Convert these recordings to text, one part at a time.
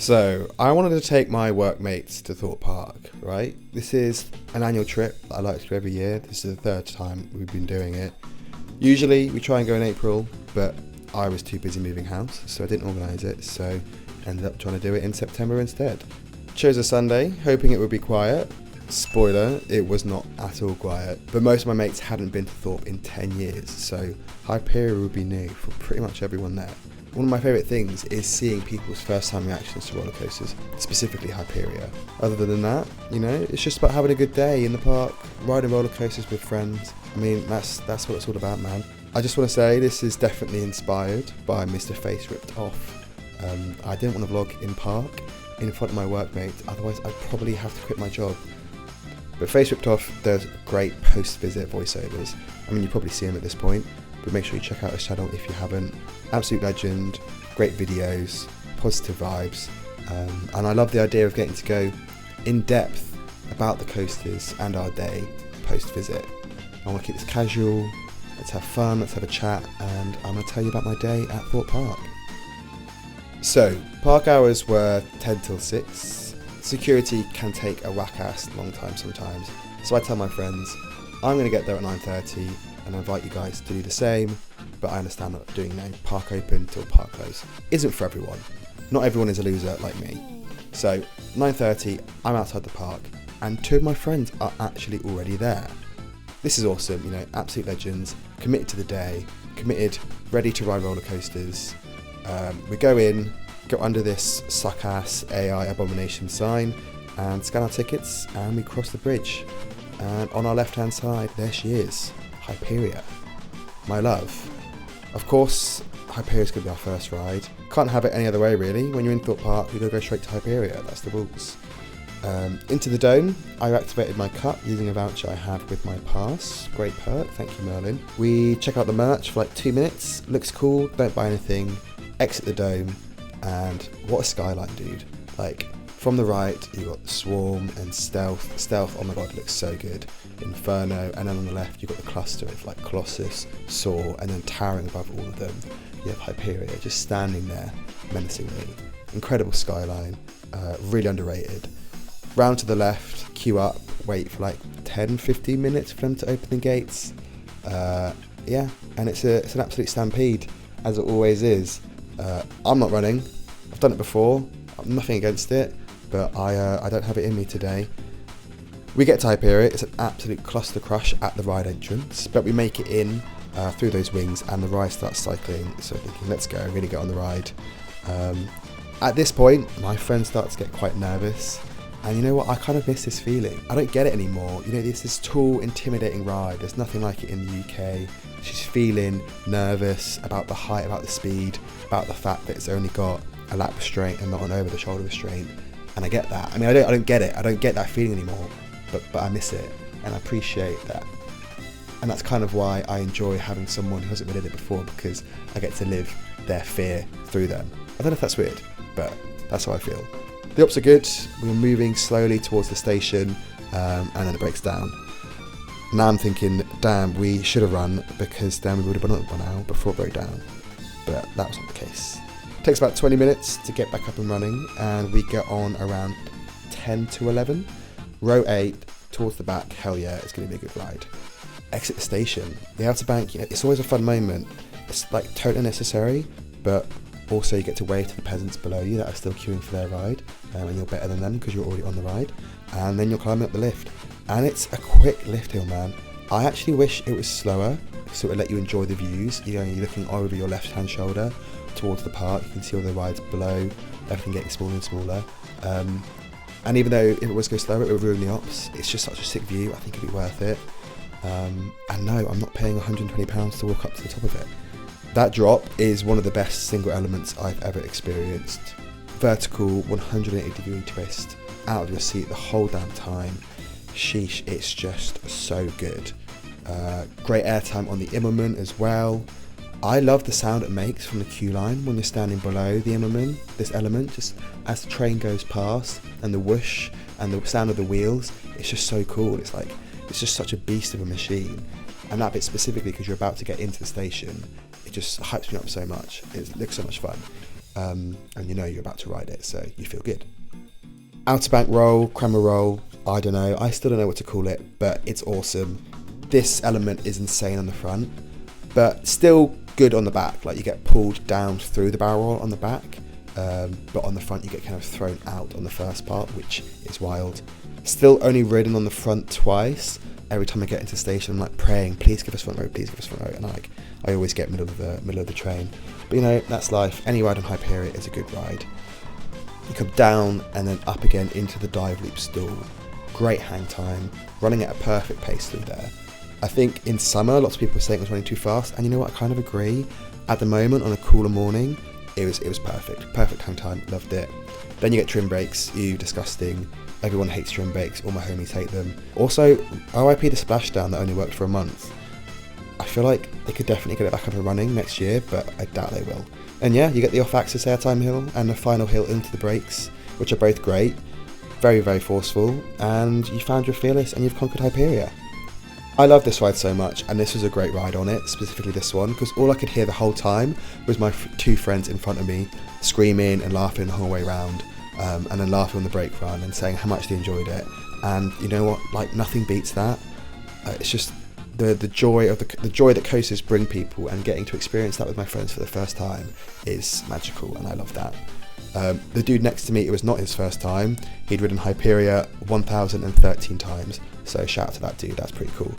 So, I wanted to take my workmates to Thorpe Park, right? This is an annual trip that I like to do every year. This is the third time we've been doing it. Usually we try and go in April, but I was too busy moving house, so I didn't organise it, so ended up trying to do it in September instead. Chose a Sunday, hoping it would be quiet. Spoiler, it was not at all quiet, but most of my mates hadn't been to Thorpe in 10 years, so Hyperia would be new for pretty much everyone there. One of my favourite things is seeing people's first time reactions to roller coasters, specifically Hyperia. Other than that, it's just about having a good day in the park, riding roller coasters with friends. I mean, that's what it's all about, man. I just want to say this is definitely inspired by Mr. Face Ripped Off. I didn't want to vlog in park in front of my workmates, otherwise I'd probably have to quit my job. But Face Ripped Off does great post-visit voiceovers. I mean, you probably see him at this point, but make sure you check out his channel if you haven't. Absolute legend, great videos, positive vibes, and I love the idea of getting to go in depth about the coasters and our day post-visit. I want to keep this casual, let's have fun, let's have a chat, and I'm going to tell you about my day at Thorpe Park. So, park hours were 10 till 6. Security can take a whack-ass long time sometimes, so I tell my friends, I'm going to get there at 9:30 and I invite you guys to do the same, but I understand that doing park open till park close isn't for everyone. Not everyone is a loser like me. So, 9:30, I'm outside the park, and two of my friends are actually already there. This is awesome, absolute legends, committed to the day, committed, ready to ride roller coasters. We go in, go under this suck-ass AI abomination sign, and scan our tickets, and we cross the bridge. And on our left-hand side, there she is, Hyperia, my love. Of course, Hyperia's going to be our first ride. Can't have it any other way, really. When you're in Thorpe Park, you've got to go straight to Hyperia. That's the rules. Into the dome, I activated my cut using a voucher I have with my pass. Great perk, thank you, Merlin. We check out the merch for like 2 minutes. Looks cool, don't buy anything. Exit the dome, and what a skyline, dude. Like, from the right, you've got Swarm and Stealth. Stealth, oh my god, looks so good. Inferno, and then on the left, you've got the cluster of like Colossus, Saw, and then towering above all of them, you have Hyperia just standing there menacingly. Incredible skyline, really underrated. Round to the left, queue up, wait for like 10-15 minutes for them to open the gates. Yeah, and it's an absolute stampede, as it always is. I'm not running, I've done it before, I'm nothing against it, but I don't have it in me today. We get to Hyperia, it's an absolute cluster crush at the ride entrance, but we make it in through those wings and the ride starts cycling, so thinking, let's go, really get on the ride. At this point, my friends start to get quite nervous, and you know what, I kind of miss this feeling. I don't get it anymore. It's this tall, intimidating ride, there's nothing like it in the UK. She's feeling nervous about the height, about the speed, about the fact that it's only got a lap restraint and not an over-the-shoulder restraint, and I get that. I mean, I don't get it, I don't get that feeling anymore. But I miss it, and I appreciate that. And that's kind of why I enjoy having someone who hasn't been in it before, because I get to live their fear through them. I don't know if that's weird, but that's how I feel. The ops are good, we're moving slowly towards the station, and then it breaks down. Now I'm thinking, damn, we should have run, because then we would have been up by now before it broke down. But that was not the case. It takes about 20 minutes to get back up and running, and we get on around 10 to 11. Row 8, towards the back, hell yeah, it's going to be a good ride. Exit the station. The outer bank, it's always a fun moment. It's like totally necessary, but also you get to wave to the peasants below you that are still queuing for their ride, and you're better than them because you're already on the ride, and then you're climbing up the lift. And it's a quick lift hill, man. I actually wish it was slower, so it would let you enjoy the views. You're looking over your left-hand shoulder towards the park, you can see all the rides below, everything getting smaller and smaller. And even though if it was go slower, it would ruin the ops. It's just such a sick view, I think it'd be worth it. And no, I'm not paying £120 to walk up to the top of it. That drop is one of the best single elements I've ever experienced. Vertical, 180 degree twist, out of your seat the whole damn time. Sheesh, it's just so good. Great airtime on the Immelman as well. I love the sound it makes from the queue line when you're standing below the Immelman, this element, just as the train goes past, and the whoosh and the sound of the wheels, it's just so cool. It's just such a beast of a machine. And that bit specifically because you're about to get into the station, it just hypes me up so much. It looks so much fun. and you know you're about to ride it, so you feel good. Outer bank roll, crema roll, I don't know, I still don't know what to call it, but it's awesome. This element is insane on the front, but still good on the back. Like, you get pulled down through the barrel roll on the back, but on the front you get kind of thrown out on the first part, which is wild. Still only ridden on the front twice. Every time I get into the station, I'm like praying, please give us front row, please give us front row, and I always get middle of the train. But you know, that's life. Any ride on Hyperia is a good ride. You come down and then up again into the dive loop stall. Great hang time, running at a perfect pace through there. I think in summer, lots of people were saying it was running too fast, and you know what, I kind of agree. At the moment, on a cooler morning, it was perfect. Perfect hang time, loved it. Then you get trim brakes, disgusting. Everyone hates trim brakes, all my homies hate them. Also, RIP the splashdown that only worked for a month. I feel like they could definitely get it back up and running next year, but I doubt they will. And yeah, you get the off-axis airtime hill and the final hill into the brakes, which are both great, very, very forceful, and you found your fearless and you've conquered Hyperia. I love this ride so much, and this was a great ride on it, specifically this one, because all I could hear the whole time was my two friends in front of me screaming and laughing the whole way around, and then laughing on the brake run and saying how much they enjoyed it. And you know what, like, nothing beats that. It's just the joy of the joy that coasters bring people, and getting to experience that with my friends for the first time is magical, and I love that. The dude next to me, it was not his first time. He'd ridden Hyperia 1,013 times, so shout out to that dude, that's pretty cool.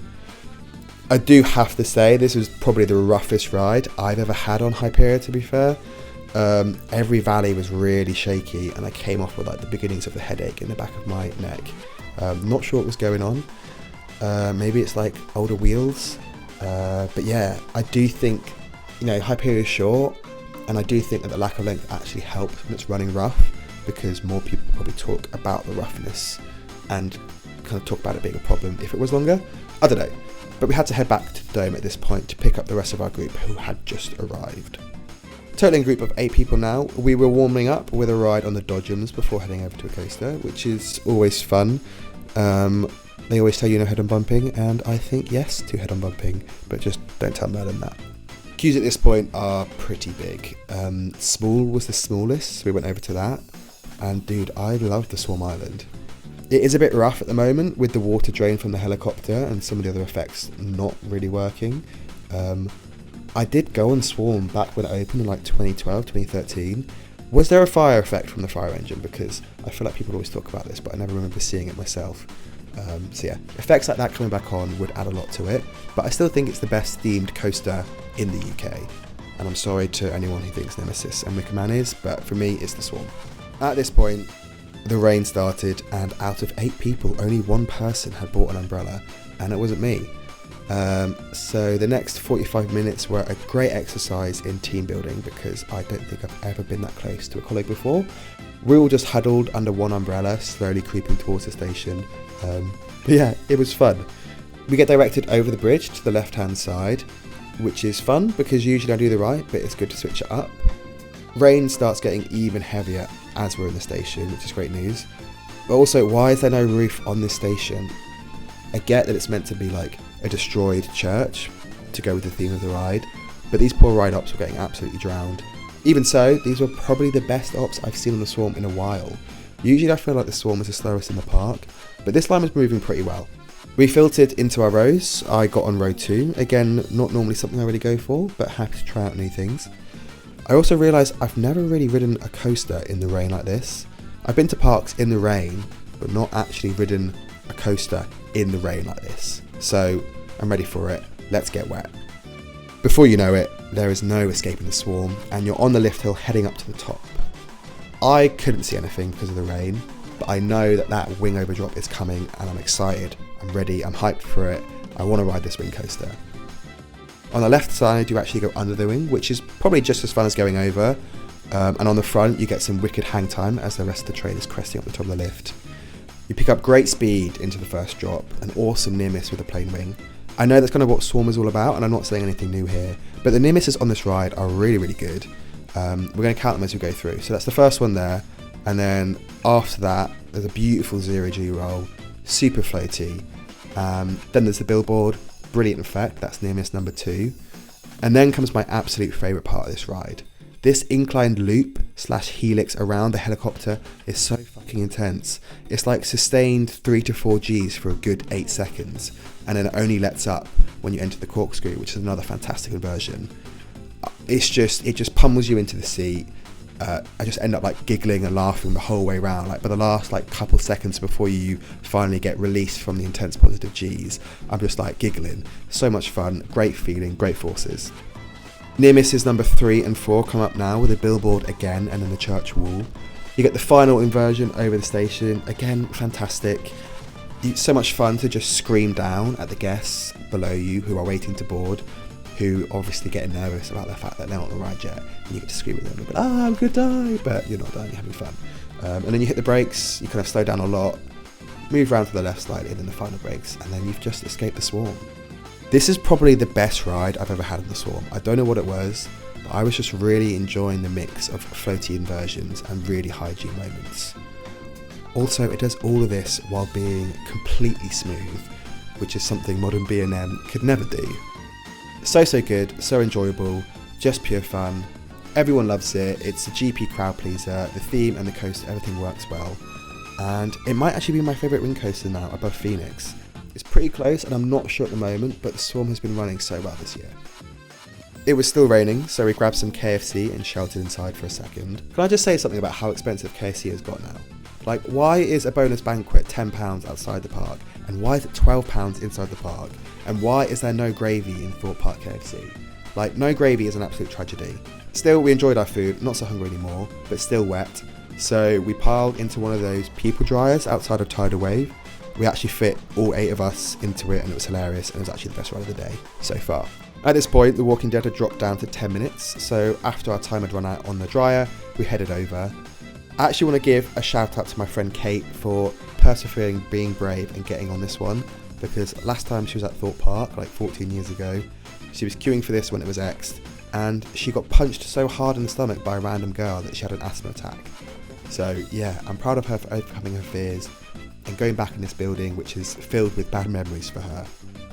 I do have to say, this was probably the roughest ride I've ever had on Hyperia, to be fair. Every valley was really shaky, and I came off with like the beginnings of the headache in the back of my neck. Not sure what was going on. Maybe it's like older wheels. But yeah, I do think, you know, Hyperia is short, and I do think that the lack of length actually helps when it's running rough, because more people probably talk about the roughness and kind of talk about it being a problem if it was longer. I don't know. But we had to head back to the dome at this point to pick up the rest of our group who had just arrived. Totaling group of 8 people now. We were warming up with a ride on the Dodgems before heading over to a coaster, which is always fun. They always tell you no head-on bumping, and I think yes to head-on bumping, but just don't tell Merlin that. Queues at this point are pretty big. Small was the smallest, so we went over to that. And dude, I love the Swarm Island. It is a bit rough at the moment with the water drain from the helicopter and some of the other effects not really working. I did go on Swarm back when it opened in like 2012, 2013. Was there a fire effect from the fire engine? Because I feel like people always talk about this, but I never remember seeing it myself. So yeah, effects like that coming back on would add a lot to it, but I still think it's the best themed coaster in the UK. And I'm sorry to anyone who thinks Nemesis and Wicker Man is, but for me, it's the Swarm. At this point, the rain started, and out of 8 people, only 1 person had bought an umbrella, and it wasn't me. So the next 45 minutes were a great exercise in team building, because I don't think I've ever been that close to a colleague before. We all just huddled under one umbrella, slowly creeping towards the station. But yeah, it was fun. We get directed over the bridge to the left-hand side, which is fun because usually I do the right, but it's good to switch it up. Rain starts getting even heavier as we're in the station, which is great news. But also, why is there no roof on this station? I get that it's meant to be like a destroyed church to go with the theme of the ride, but these poor ride ops were getting absolutely drowned. Even so, these were probably the best ops I've seen on the Swarm in a while. Usually I feel like the Swarm is the slowest in the park, but this line was moving pretty well. We filtered into our rows. I got on row 2. Again, not normally something I really go for, but happy to try out new things. I also realised I've never really ridden a coaster in the rain like this. I've been to parks in the rain, but not actually ridden a coaster in the rain like this. So I'm ready for it. Let's get wet. Before you know it, there is no escaping the Swarm, and you're on the lift hill heading up to the top. I couldn't see anything because of the rain, but I know that wing overdrop is coming, and I'm excited. I'm ready, I'm hyped for it. I want to ride this wing coaster. On the left side, you actually go under the wing, which is probably just as fun as going over. And on the front, you get some wicked hang time as the rest of the train is cresting up the top of the lift. You pick up great speed into the first drop, an awesome near miss with a plain wing. I know that's kind of what Swarm is all about, and I'm not saying anything new here, but the near misses on this ride are really, really good. We're going to count them as we go through. So that's the first one there, and then after that, there's a beautiful 0G roll, super floaty. Then there's the billboard, brilliant effect, that's near miss number 2. And then comes my absolute favourite part of this ride. This inclined loop / helix around the helicopter is so fucking intense. It's like sustained 3 to 4 Gs for a good 8 seconds, and then it only lets up when you enter the corkscrew, which is another fantastic inversion. It just pummels you into the seat. I just end up like giggling and laughing the whole way around. Like, by the last like couple seconds before you finally get released from the intense positive Gs, I'm just like giggling. So much fun, great feeling, great forces. Near misses number 3 and 4 come up now with a billboard again and then the church wall. You get the final inversion over the station, again fantastic. It's so much fun to just scream down at the guests below you who are waiting to board, who obviously getting nervous about the fact that they're not on the ride yet, and you get to scream at them, but I'm gonna die, but you're not dying, you're having fun. And then you hit the brakes, you kind of slow down a lot, move around to the left slightly, and then the final brakes, and then you've just escaped the swarm. This is probably the best ride I've ever had in the swarm. I don't know what it was, but I was just really enjoying the mix of floaty inversions and really high G moments. Also, it does all of this while being completely smooth, which is something modern B&M could never do. So good, so enjoyable, just pure fun. Everyone loves it, it's a GP crowd pleaser, the theme and the coaster, everything works well. And it might actually be my favourite ring coaster now, above Phoenix. It's pretty close and I'm not sure at the moment, but the swarm has been running so well this year. It was still raining, so we grabbed some KFC and sheltered inside for a second. Can I just say something about how expensive KFC has got now? Like, why is a bonus banquet £10 outside the park? And why is it £12 inside the park? And why is there no gravy in Thorpe Park KFC? Like, no gravy is an absolute tragedy. Still, we enjoyed our food, not so hungry anymore, but still wet. So we piled into one of those people dryers outside of Tidal Wave. We actually fit all 8 of us into it and it was hilarious, and it was actually the best ride of the day so far. At this point, The Walking Dead had dropped down to 10 minutes, so after our time had run out on the dryer, we headed over. I actually want to give a shout out to my friend Kate for persevering, being brave and getting on this one, because last time she was at Thorpe Park, like 14 years ago, she was queuing for this when it was X'd, and she got punched so hard in the stomach by a random girl that she had an asthma attack. So yeah, I'm proud of her for overcoming her fears and going back in this building, which is filled with bad memories for her.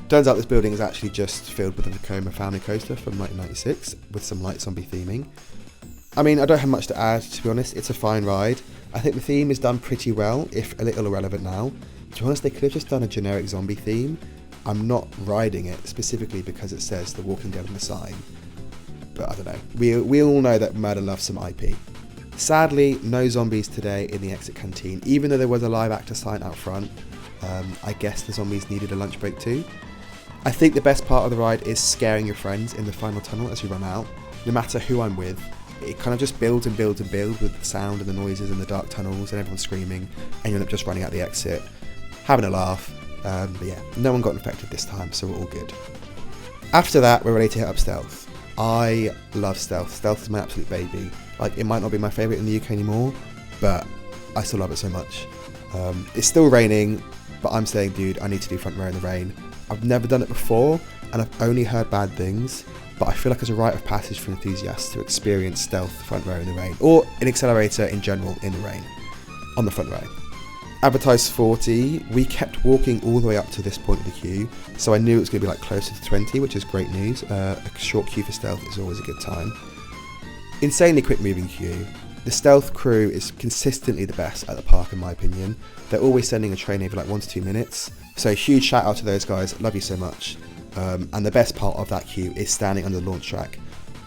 Turns out this building is actually just filled with the Tacoma family coaster from 1996 with some light zombie theming. I mean, I don't have much to add, to be honest. It's a fine ride. I think the theme is done pretty well, if a little irrelevant now. To be honest, they could have just done a generic zombie theme. I'm not riding it specifically because it says The Walking Dead on the sign. But I don't know. We all know that Murder loves some IP. Sadly, no zombies today in the exit canteen, even though there was a live actor sign out front. I guess the zombies needed a lunch break too. I think the best part of the ride is scaring your friends in the final tunnel as you run out. No matter who I'm with, it kind of just builds and builds and builds with the sound and the noises and the dark tunnels and everyone screaming, and you end up just running out the exit, having a laugh. But yeah, no one got infected this time, so we're all good. After that, we're ready to hit up Stealth. I love Stealth. Stealth is my absolute baby. Like, it might not be my favourite in the UK anymore, but I still love it so much. It's still raining, but I'm saying, dude, I need to do front row in the rain. I've never done it before, and I've only heard bad things, but I feel like it's a rite of passage for enthusiasts to experience Stealth front row in the rain, or an accelerator in general in the rain, on the front row. Advertised 40, we kept walking all the way up to this point of the queue, so I knew it was going to be like closer to 20, which is great news. A short queue for Stealth is always a good time. Insanely quick moving queue. The Stealth crew is consistently the best at the park in my opinion. They're always sending a train every like 1 to 2 minutes, so huge shout out to those guys, love you so much. And the best part of that queue is standing under the launch track.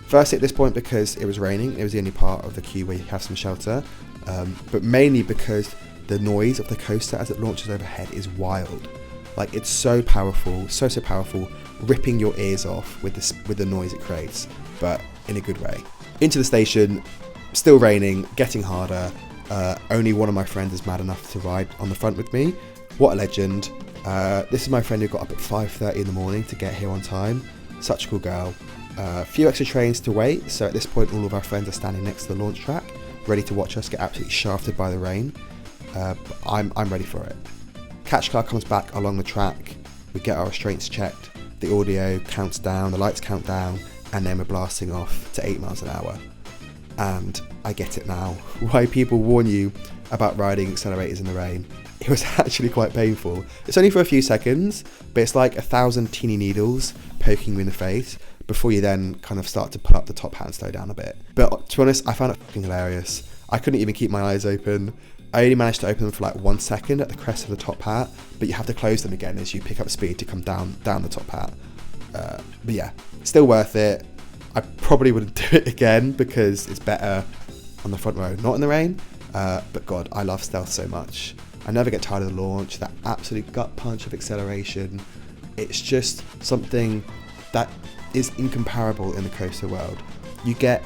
Firstly at this point because it was raining, it was the only part of the queue where you have some shelter, but mainly because the noise of the coaster as it launches overhead is wild. Like, it's so powerful, so powerful, ripping your ears off with the noise it creates, but in a good way. Into the station, still raining, getting harder. Only one of my friends is mad enough to ride on the front with me. What a legend. This is my friend who got up at 5:30 in the morning to get here on time. Such a cool girl. A few extra trains to wait, so at this point all of our friends are standing next to the launch track, ready to watch us get absolutely shafted by the rain. I'm ready for it. Catch car comes back along the track, we get our restraints checked, the audio counts down, the lights count down, and then we're blasting off to 8 miles an hour. And I get it now, why people warn you about riding accelerators in the rain. It was actually quite painful. It's only for a few seconds, but it's like 1,000 teeny needles poking you in the face, before you then kind of start to pull up the top hat and slow down a bit. But to be honest, I found it fucking hilarious. I couldn't even keep my eyes open. I only managed to open them for like 1 second at the crest of the top hat, but you have to close them again as you pick up speed to come down the top hat. But yeah, still worth it. I probably wouldn't do it again because it's better on the front row, not in the rain. But God, I love stealth so much. I never get tired of the launch, that absolute gut punch of acceleration. It's just something that is incomparable in the coaster world. You get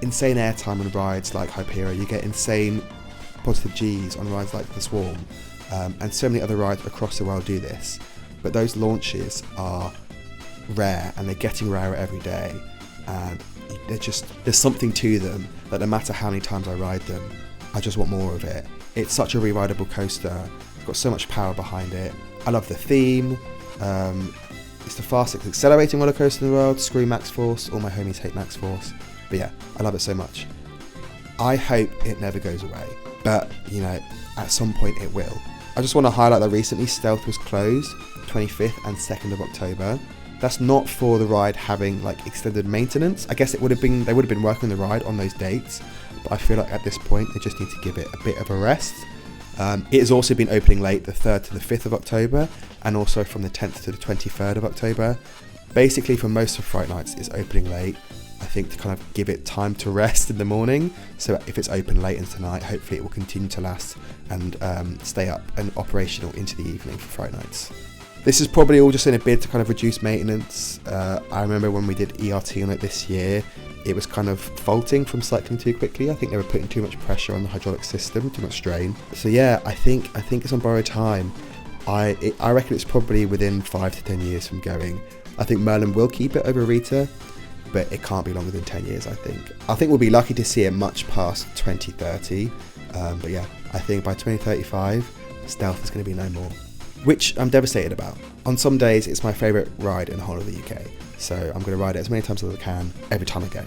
insane airtime on rides like Hyperia, you get insane positive Gs on rides like the Swarm, and so many other rides across the world do this. But those launches are rare, and they're getting rarer every day, and there's something to them that no matter how many times I ride them, I just want more of it. It's such a re-rideable coaster. It's got so much power behind it. I love the theme. It's the fastest accelerating roller coaster in the world. Screw Max Force. All my homies hate Max Force. But yeah, I love it so much. I hope it never goes away. But, you know, at some point it will. I just want to highlight that recently Stealth was closed 25th and 2nd of October. That's not for the ride having like extended maintenance. I guess they would have been working the ride on those dates, but I feel like at this point they just need to give it a bit of a rest. It has also been opening late the 3rd to the 5th of October, and also from the 10th to the 23rd of October. Basically for most of Fright Nights it's opening late, I think, to kind of give it time to rest in the morning. So if it's open late into tonight, hopefully it will continue to last and stay up and operational into the evening for Fright Nights. This is probably all just in a bid to kind of reduce maintenance. I remember when we did ERT on it this year, it was kind of faulting from cycling too quickly. I think they were putting too much pressure on the hydraulic system, too much strain. So yeah, I think it's on borrowed time. I reckon it's probably within 5 to 10 years from going. I think Merlin will keep it over Rita, but it can't be longer than 10 years, I think. I think we'll be lucky to see it much past 2030. But yeah, I think by 2035, Stealth is going to be no more, which I'm devastated about. On some days, it's my favourite ride in the whole of the UK. So I'm going to ride it as many times as I can, every time I go.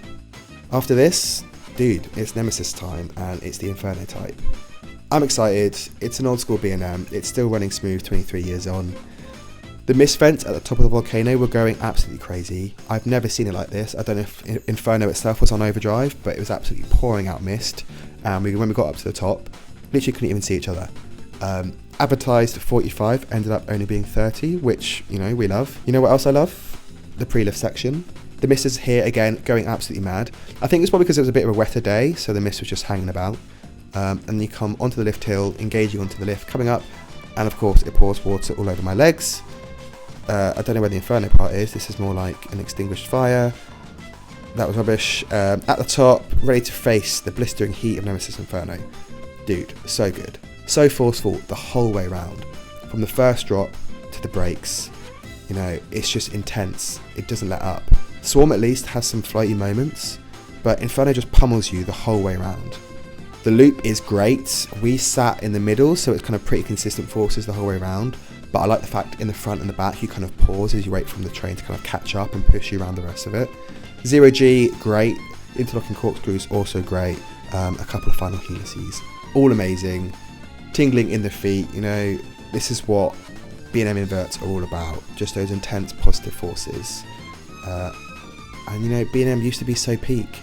After this, dude, it's Nemesis time, and it's the Inferno type. I'm excited. It's an old school B&M. It's still running smooth 23 years on. The mist vents at the top of the volcano were going absolutely crazy. I've never seen it like this. I don't know if Inferno itself was on overdrive, but it was absolutely pouring out mist. And when we got up to the top, literally couldn't even see each other. Advertised 45, ended up only being 30, which, you know, we love. You know what else I love? The pre-lift section. The mist is here again, going absolutely mad. I think it's probably because it was a bit of a wetter day, so the mist was just hanging about. And you come onto the lift hill, engaging onto the lift, coming up, and of course it pours water all over my legs. I don't know where the Inferno part is. This is more like an extinguished fire. That was rubbish. At the top, ready to face the blistering heat of Nemesis Inferno. Dude, so good. So forceful the whole way around. From the first drop to the brakes. You know, it's just intense. It doesn't let up. Swarm at least has some floaty moments, but Inferno just pummels you the whole way around. The loop is great. We sat in the middle, so it's kind of pretty consistent forces the whole way around. But I like the fact in the front and the back, you kind of pause as you wait for the train to kind of catch up and push you around the rest of it. 0G, great. Interlocking corkscrews, also great. A couple of final helices, all amazing. Tingling in the feet, you know, this is what B&M inverts are all about. Just those intense positive forces. And you know, B&M used to be so peak.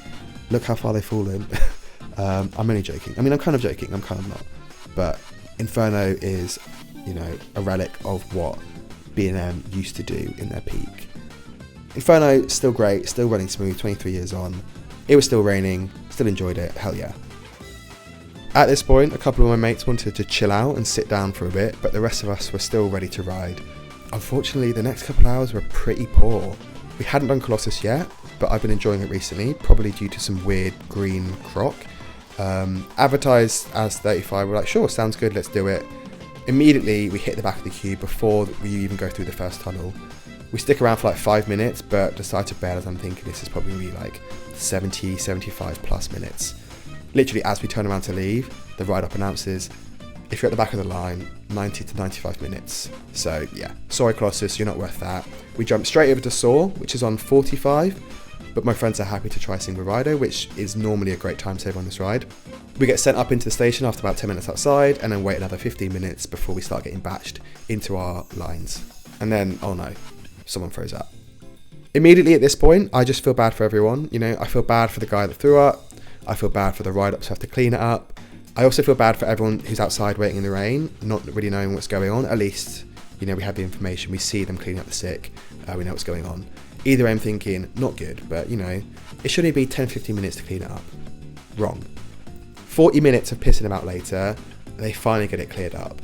Look how far they've fallen. I'm only joking. I mean, I'm kind of joking, I'm kind of not. But Inferno is, you know, a relic of what B&M used to do in their peak. Inferno, still great, still running smooth, 23 years on. It was still raining, still enjoyed it, hell yeah. At this point, a couple of my mates wanted to chill out and sit down for a bit, but the rest of us were still ready to ride. Unfortunately, the next couple of hours were pretty poor. We hadn't done Colossus yet, but I've been enjoying it recently, probably due to some weird green croc. Advertised as 35, we're like, sure, sounds good, let's do it. Immediately, we hit the back of the queue before we even go through the first tunnel. We stick around for like 5 minutes, but decide to bail as I'm thinking this is probably going to be like 70, 75 plus minutes. Literally, as we turn around to leave, the ride-up announces, if you're at the back of the line, 90 to 95 minutes. So yeah, sorry Colossus, you're not worth that. We jump straight over to Saw, which is on 45, but my friends are happy to try Single Rider, which is normally a great time saver on this ride. We get sent up into the station after about 10 minutes outside, and then wait another 15 minutes before we start getting batched into our lines. And then, oh no, someone froze up. Immediately at this point, I just feel bad for everyone. You know, I feel bad for the guy that threw up. I feel bad for the ride-ups who have to clean it up. I also feel bad for everyone who's outside waiting in the rain, not really knowing what's going on. At least, you know, we have the information. We see them cleaning up the sick. We know what's going on. Either way, I'm thinking, not good, but, you know, it should only be 10-15 minutes to clean it up. Wrong. 40 minutes of pissing about later, they finally get it cleared up.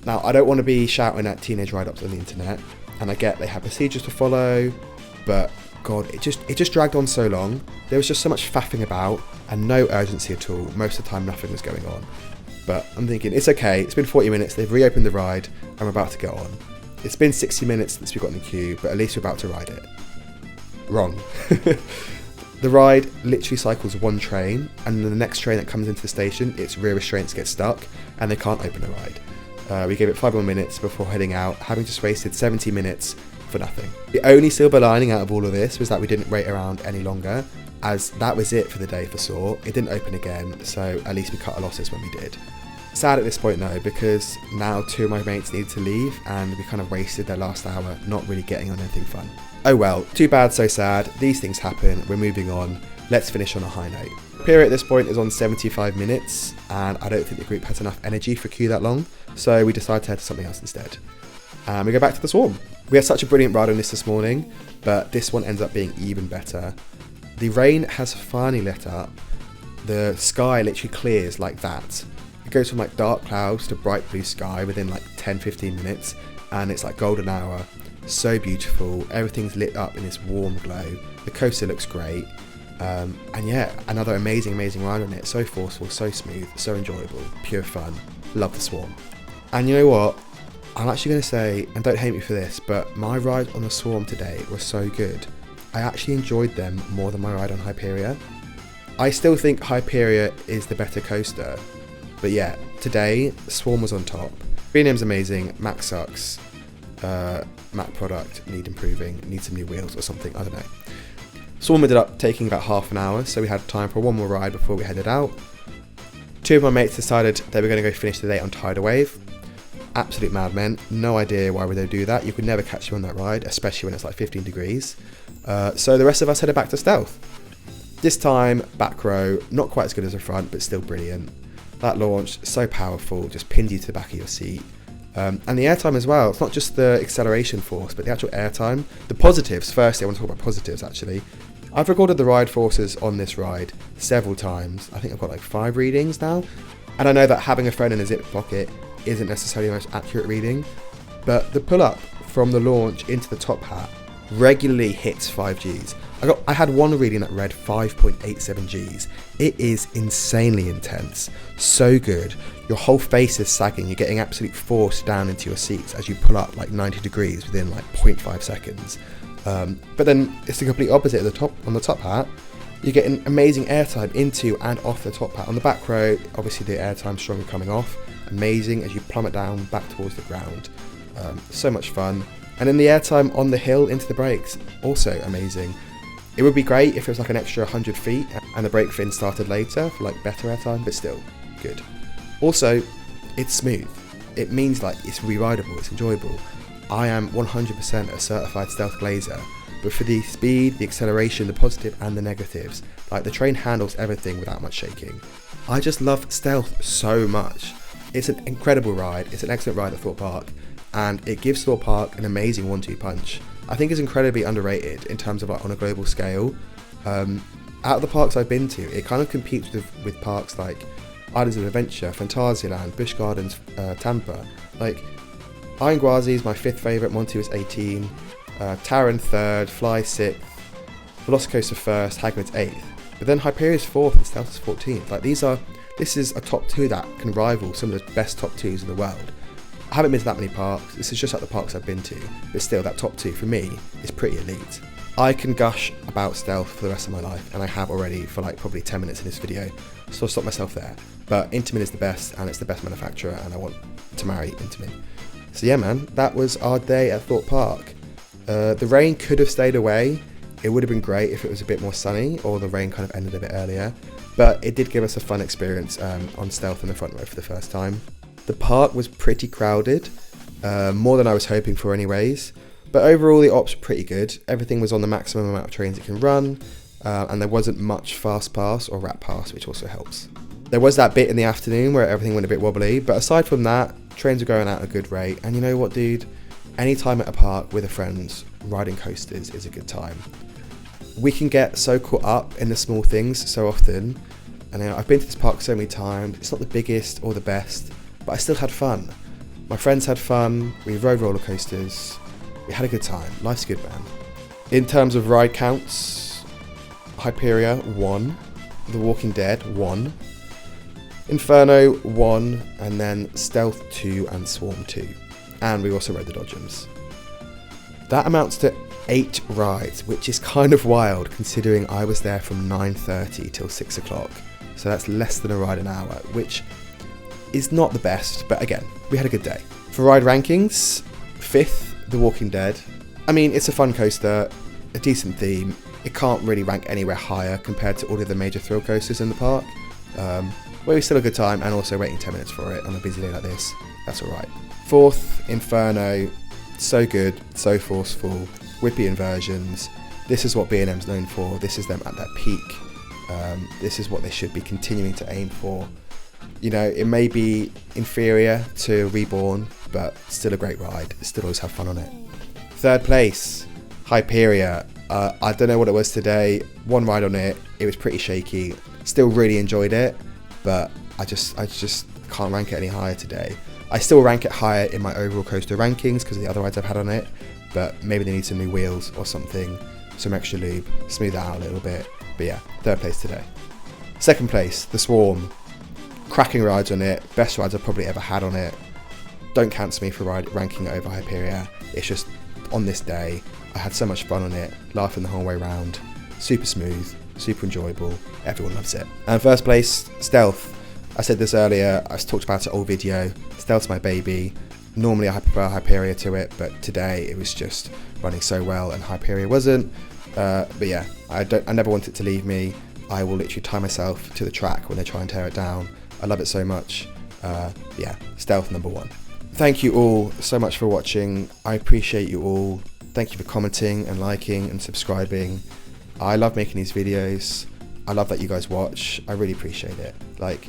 Now, I don't want to be shouting at teenage ride-ups on the internet, and I get they have procedures to follow, but God, it just dragged on so long. There was just so much faffing about and no urgency at all. Most of the time, nothing was going on. But I'm thinking, it's okay. It's been 40 minutes. They've reopened the ride. I'm about to go on. It's been 60 minutes since we got in the queue, but at least we're about to ride it. Wrong. The ride literally cycles one train, and the next train that comes into the station, its rear restraints get stuck, and they can't open the ride. We gave it 5 more minutes before heading out, having just wasted 70 minutes for nothing. The only silver lining out of all of this was that we didn't wait around any longer, as that was it for the day for Saw. It didn't open again, so at least we cut our losses when we did. Sad at this point though, because now 2 of my mates needed to leave, and we kind of wasted their last hour not really getting on anything fun. Oh well, too bad, so sad. These things happen. We're moving on. Let's finish on a high note. Hyperia at this point is on 75 minutes, and I don't think the group has enough energy for queue that long, so we decided to head to something else instead. We go back to the Swarm. We had such a brilliant ride on this morning, but this one ends up being even better. The rain has finally let up. The sky literally clears like that. It goes from like dark clouds to bright blue sky within like 10-15 minutes, and it's like golden hour. So beautiful. Everything's lit up in this warm glow. The coaster looks great. And yeah, another amazing ride on it. So forceful, so smooth, so enjoyable, pure fun. Love the Swarm. And you know what? I'm actually going to say, and don't hate me for this, but my ride on the Swarm today was so good. I actually enjoyed them more than my ride on Hyperia. I still think Hyperia is the better coaster. But yeah, today, Swarm was on top. B&M's amazing, Mac sucks. Mac product, need improving, need some new wheels or something, I don't know. Swarm ended up taking about half an hour, so we had time for one more ride before we headed out. 2 of my mates decided they were going to go finish the day on Tidal Wave. Absolute madmen, no idea why would they do that. You could never catch you on that ride, especially when it's like 15 degrees. So the rest of us headed back to Stealth. This time, back row, not quite as good as the front, but still brilliant. That launch, so powerful, just pinned you to the back of your seat. And the airtime as well. It's not just the acceleration force, but the actual airtime. The positives, firstly, I want to talk about positives actually. I've recorded the ride forces on this ride several times. I think I've got like 5 readings now. And I know that having a phone in a zip pocket isn't necessarily the most accurate reading, but the pull-up from the launch into the top hat regularly hits 5 Gs. I had one reading that read 5.87 Gs. It is insanely intense. So good. Your whole face is sagging. You're getting absolute force down into your seats as you pull up like 90 degrees within like 0.5 seconds. But then it's the complete opposite at the top. On the top hat, you're getting amazing airtime into and off the top hat. On the back row, obviously the airtime stronger coming off. Amazing as you plummet down back towards the ground. So much fun. And then the airtime on the hill into the brakes, also amazing. It would be great if it was like an extra 100 feet and the brake fin started later for like better airtime, but still good. Also, it's smooth. It means like it's re-rideable, it's enjoyable. I am 100% a certified stealth glazer, but for the speed, the acceleration, the positive and the negatives, like the train handles everything without much shaking. I just love stealth so much. It's an incredible ride, it's an excellent ride at Thorpe Park, and it gives Thorpe Park an amazing 1-2 punch. I think it's incredibly underrated in terms of like on a global scale. Out of the parks I've been to, it kind of competes with parks like Islands of Adventure, Phantasialand, Busch Gardens, Tampa. Like Iron Gwazi is my 5th favourite, Monty was 18, Taron 3rd, Fly 6th, Velocicoaster 1st, Hagrid's 8th. But then Hyperia's 4th and Stealth is 14th. Like this is a top 2 that can rival some of the best top 2s in the world. I haven't been to that many parks, this is just like the parks I've been to, but still that top 2 for me is pretty elite. I can gush about Stealth for the rest of my life, and I have already for like probably 10 minutes in this video, so I'll stop myself there. But Intamin is the best, and it's the best manufacturer, and I want to marry Intamin. So yeah man, that was our day at Thorpe Park. The rain could have stayed away. It would have been great if it was a bit more sunny, or the rain kind of ended a bit earlier, but it did give us a fun experience on Stealth in the front row for the first time. The park was pretty crowded, more than I was hoping for anyways, But overall, the ops were pretty good. Everything was on the maximum amount of trains it can run, and there wasn't much fast pass or rat pass, which also helps. There was that bit in the afternoon where everything went a bit wobbly, but aside from that, trains were going out at a good rate. And you know what, dude? Any time at a park with a friend riding coasters is a good time. We can get so caught up in the small things so often. And I've been to this park so many times. It's not the biggest or the best, but I still had fun. My friends had fun. We rode roller coasters. We had a good time. Life's good, man. In terms of ride counts, Hyperia 1, The Walking Dead 1, Inferno 1, and then Stealth 2 and Swarm 2. And we also rode the Dodgems. That amounts to 8 rides, which is kind of wild considering I was there from 9:30 till 6 o'clock. So that's less than a ride an hour, which is not the best, but again, we had a good day. For ride rankings, 5th, The Walking Dead. I mean, it's a fun coaster, a decent theme. It can't really rank anywhere higher compared to all of the major thrill coasters in the park. But it was still a good time, and also waiting 10 minutes for it on a busy day like this, that's alright. 4th, Inferno. So good, so forceful, whippy inversions. This is what B&M's known for. This is them at their peak. This is what they should be continuing to aim for. You know, it may be inferior to Reborn, but still a great ride. Still always have fun on it. 3rd place, Hyperia. I don't know what it was today. One ride on it. It was pretty shaky. Still really enjoyed it, but I just can't rank it any higher today. I still rank it higher in my overall coaster rankings because of the other rides I've had on it, but maybe they need some new wheels or something, some extra lube, smooth that out a little bit. But yeah, 3rd place today. 2nd place, the Swarm. Cracking rides on it, best rides I've probably ever had on it. Don't cancel me for ranking it over Hyperia. It's just, on this day, I had so much fun on it, laughing the whole way around. Super smooth, super enjoyable, everyone loves it. And 1st place, Stealth. I said this earlier, I talked about it all video. Stealth's my baby. Normally I prefer Hyperia to it, but today it was just running so well and Hyperia wasn't. But yeah, I never want it to leave me. I will literally tie myself to the track when they try and tear it down. I love it so much. Yeah, Stealth number 1. Thank you all so much for watching. I appreciate you all. Thank you for commenting and liking and subscribing. I love making these videos. I love that you guys watch. I really appreciate it. Like,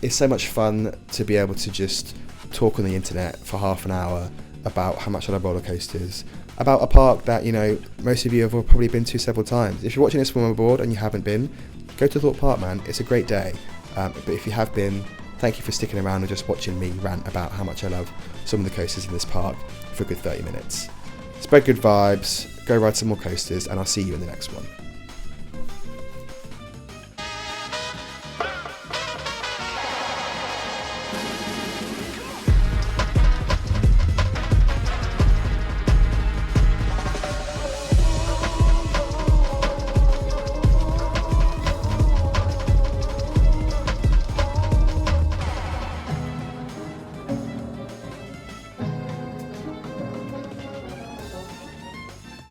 it's so much fun to be able to just talk on the internet for half an hour about how much I love roller coasters, about a park that, you know, most of you have probably been to several times. If you're watching this from abroad and you haven't been, go to Thorpe Park, man. It's a great day. But if you have been, thank you for sticking around and just watching me rant about how much I love some of the coasters in this park for a good 30 minutes. Spread good vibes, go ride some more coasters, and I'll see you in the next one.